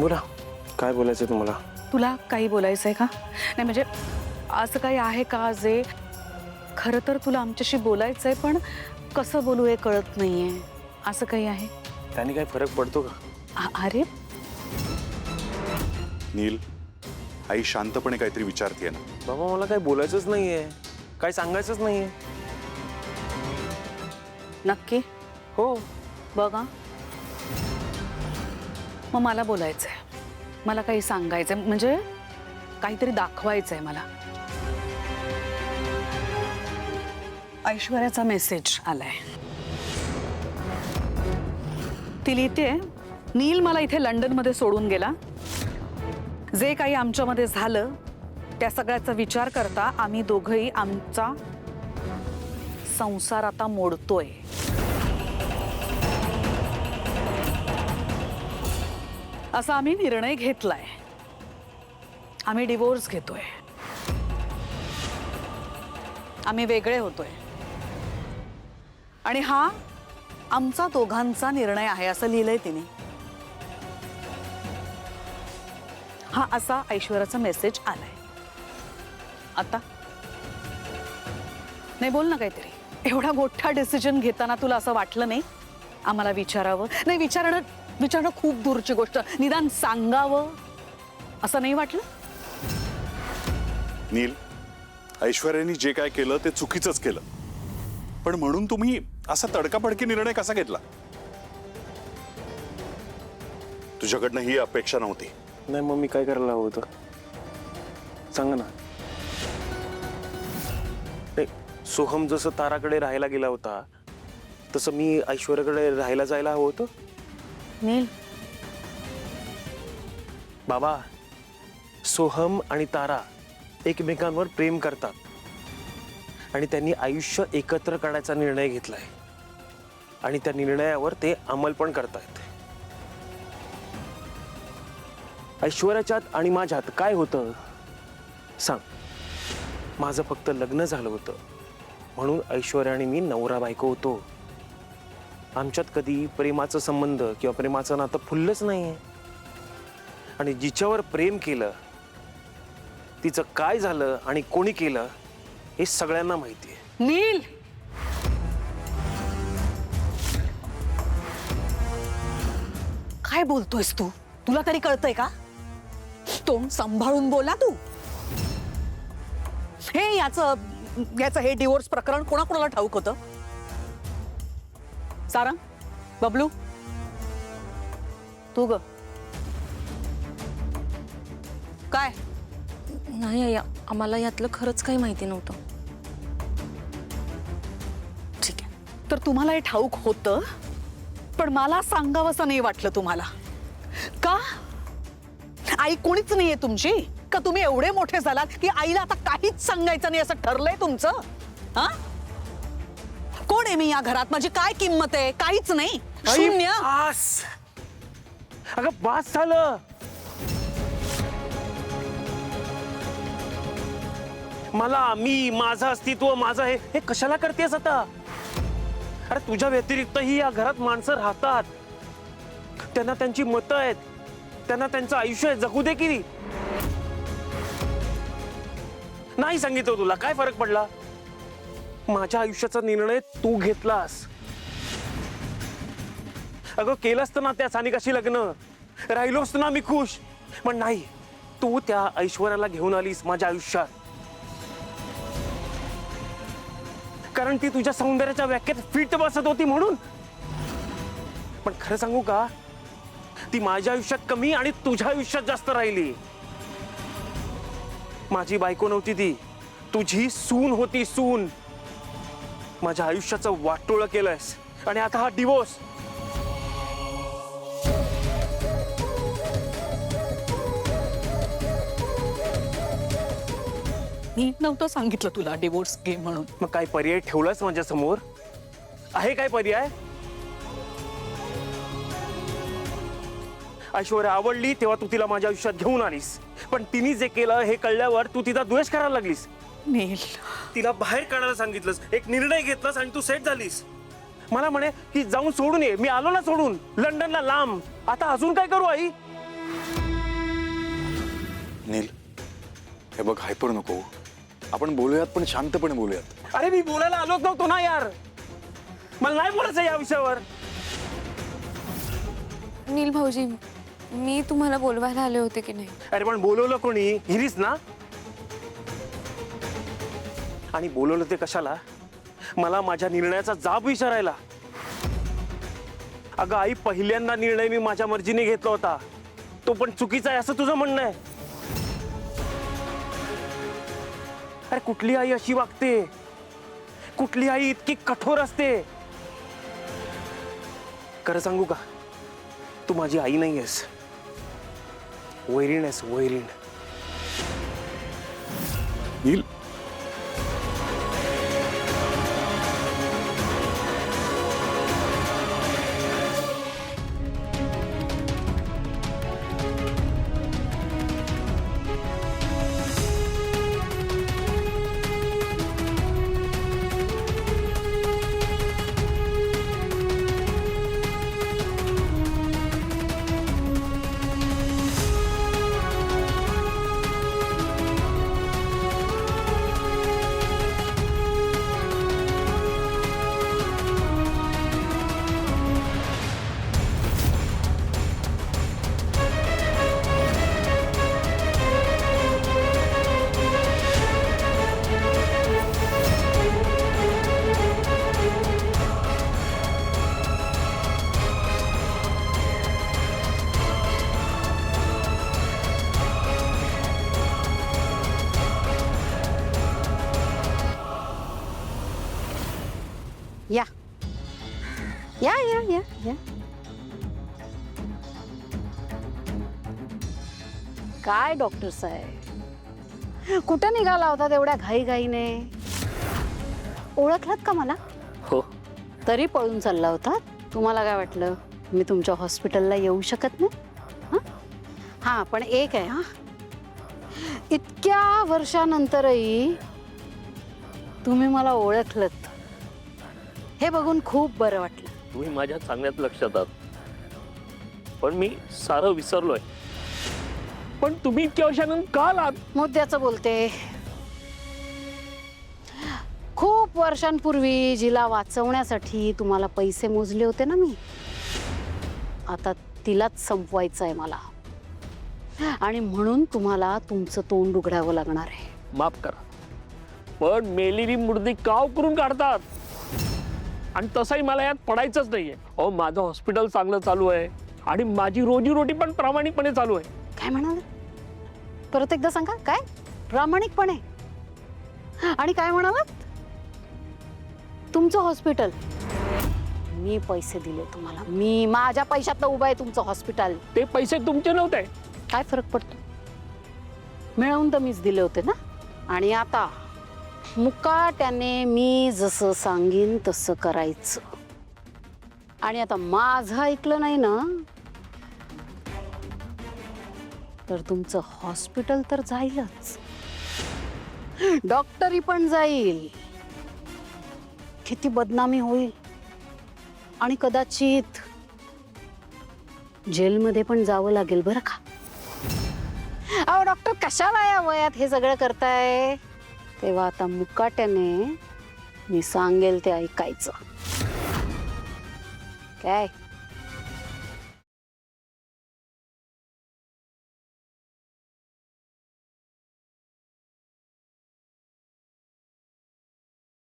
बोला, काय बोलायचं तुम्हाला? तुला काही बोलायचं आहे का? नाही म्हणजे असं काही आहे का जे खरं तर तुला आमच्याशी बोलायचं आहे पण कसं बोलू हे कळत नाहीये, असं काही आहे? त्याने काय फरक पडतो का? अरे नील, आई शांतपणे काहीतरी विचारतीये ना. बाबा मला काही बोलायचंच नाहीये, काही सांगायचंच नाहीये. नक्की हो. बघा, मग मला बोलायचंय, मला काही सांगायचंय, म्हणजे काहीतरी दाखवायचंय मला. ऐश्वर्याचा मेसेज आलाय. ती लिहिते, नील मला इथे लंडनमध्ये सोडून गेला. जे काही आमच्यामध्ये झालं त्या सगळ्याचा विचार करता आम्ही दोघंही आमचा संसार आता मोडतोय. असा आम्ही निर्णय घेतलाय. आम्ही डिवोर्स घेतोय. आम्ही वेगळे होतोय. आणि हा आमचा दोघांचा निर्णय आहे असं लिहिलंय तिने. हा असा ऐश्वर्याचा मेसेज आलाय. आता नाही बोल ना काहीतरी. एवढा मोठा डिसिजन घेताना तुला असं वाटलं नाही आम्हाला विचारावं? नाही, विचारणं खूप दूरची गोष्ट, निदान सांगावं असं नाही वाटलं? नील, ऐश्वर्याने जे काय केलं ते चुकीचंच केलं, पण म्हणून तुम्ही असा तडकाफडकी निर्णय कसा घेतला? तुझ्याकडनं ही अपेक्षा नव्हती. नाही मग मी काय करायला हवं होतं सांग ना. नाही, सोहम जसं ताराकडे राहायला गेला होता तसं मी ऐश्वर्याकडे राहायला जायला हवं होतं. नील, बाबा, सोहम आणि तारा एकमेकांवर प्रेम करतात आणि त्यांनी आयुष्य एकत्र काढायचा निर्णय घेतलाय आणि त्या निर्णयावर ते अंमल पण करतायत. ऐश्वर्याच्यात आणि माझ्यात काय होतं सांग? माझं फक्त लग्न झालं होतं म्हणून ऐश्वर्या आणि मी नवरा बायको होतो. आमच्यात कधी प्रेमाचा संबंध किंवा प्रेमाचं नातं फुललंच नाहीये. आणि जिच्यावर प्रेम केलं तिचं काय झालं आणि कोणी केलं हे सगळ्यांना माहितीये. नील, काय बोलतोयस तू? तुला तरी कळतंय का? तोंड सांभाळून बोला तू. याचं हे डिवोर्स प्रकरण कोणाकोणाला ठाऊक होतं? सारंग, बबलू, तू ग काय? नाही आई, आम्हाला यातलं खरंच काही माहिती नव्हतं. ठीक आहे, तर तुम्हाला हे ठाऊक होतं पण मला सांगावंसं नाही वाटलं तुम्हाला का? आई कोणीच नाहीये तुमची का? तुम्ही एवढे मोठे झालात की आईला आता काहीच सांगायचं नाही असं ठरलंय तुमचं? हा, कोण आहे मी या घरात? माझी काय किंमत आहे? काहीच नाही, शून्य. बास, अगं बास झालं. मला, मी, माझं अस्तित्व, माझं हे कशाला करतेस आता? अरे तुझ्या व्यतिरिक्तही या घरात माणसं राहतात. त्यांना त्यांची मतं आहेत, त्यांना त्यांचं आयुष्य जगू दे की. नाही सांगितलं तुला, काय फरक पडला? माझ्या आयुष्याचा निर्णय तू घेतलास. अगं केलं असतं ना त्या सानिकाशी लग्न, राहिलो असतो ना मी खुश. पण नाही, तू त्या ऐश्वर्याला घेऊन आलीस माझ्या आयुष्यात कारण ती तुझ्या सौंदर्याच्या व्याख्येत फिट बसत होती म्हणून. पण खरं सांगू का, ती माझ्या आयुष्यात कमी आणि तुझ्या आयुष्यात जास्त राहिली. माझी बायको नव्हती ती, तुझी सून होती, सून. माझ्या आयुष्याचं वाटोळं केलंयस आणि आता हा डिवोर्स. मी नव्हतं सांगितलं तुला डिवोर्स घे म्हणून. मग काय पर्याय ठेवलास माझ्या समोर? आहे काय पर्याय? ऐश्वर्या आवडली तेव्हा तू तिला माझ्या आयुष्यात घेऊन आलीस, पण तिने जे केलं हे कळल्यावर तू तिचा द्वेष करायला लागलीस. नील, तिला बाहेर काढायला सांगितलंस, एक निर्णय घेतलास आणि तू सेट झालीस. मला म्हणे की जाऊन सोडून ये. मी आलो ना सोडून लंडनला लांब. आता अजून काय करू आई? नील, हे बघ, हायपर नको. आपण बोलूयात, पण शांतपणे बोलूयात. अरे मी बोलायला आलोच नव्हतो ना यार. मला नाही बोलायचं या विषयावर. नील भाऊजी, मी तुम्हाला बोलवायला आले होते की नाही? अरे पण बोलवलं कोणी? हिरीच ना. आणि बोलवलं ते कशाला? मला माझ्या निर्णयाचा जाब विचारायला. अगं आई, पहिल्यांदा निर्णय मी माझ्या मर्जीने घेतला होता, तो पण चुकीचा आहे असं तुझं म्हणणं आहे? अरे कुठली आई अशी वागते? कुठली आई इतकी कठोर असते? खरं सांगू का, तू माझी आई नाही आहेस, वैरीण आहेस, वैरीण. नील, या या या या या काय डॉक्टर साहेब, कुठं निघाला होता तेवढ्या घाईघाईने? ओळखलात का मला? हो. तरी पळून चालला होता. तुम्हाला काय वाटलं मी तुमच्या हॉस्पिटलला येऊ शकत नाही? हां, पण एक आहे. हां, इतक्या वर्षानंतरही तुम्ही मला ओळखलत, हे बघून खूप बरं वाटलं. तुम्ही माझ्या चांगल्यात लक्षात आहात, पण मी सारं विसरलोय. पण तुम्ही इतक्या वर्षानंतर का आलात? मुद्द्याचं बोलते. खूप वर्षांपूर्वी जिला वाचवण्यासाठी तुम्हाला पैसे मोजले होते ना मी, आता तिलाच संपवायचं आहे मला. आणि म्हणून तुम्हाला तुमचं तोंड उघडावं लागणार आहे. माफ करा, पण मेलेली मुर्दी काव करून काढतात. आणि तसंही मला यात पडायचंच नाहीये. अहो, माझं हॉस्पिटल चांगलं चालू आहे आणि माझी रोजीरोटी पण प्रामाणिकपणे चालू आहे. काय म्हणाल? परत एकदा सांगा. काय? प्रामाणिकपणे? आणि काय म्हणालात? तुमचं हॉस्पिटल मी पैसे दिले तुम्हाला. मी माझ्या पैशातनं उभं आहे तुमचं हॉस्पिटल. ते पैसे तुमचे नव्हते. काय फरक पडतो? मिळवून तर मीच दिले होते ना. आणि आता मुकाट्याने मी जसं सांगीन तसं करायचं. आणि आता माझं ऐकलं नाही ना, तर तुमचं हॉस्पिटल तर जाईलच, डॉक्टरी पण जाईल, किती बदनामी होईल, आणि कदाचित जेलमध्ये पण जावं लागेल बरं का. अहो डॉक्टर, कशाला या वयात हे सगळं करताय? तेव्हा आता मुकाट्याने मी सांगेल ते ऐकायचं. काय?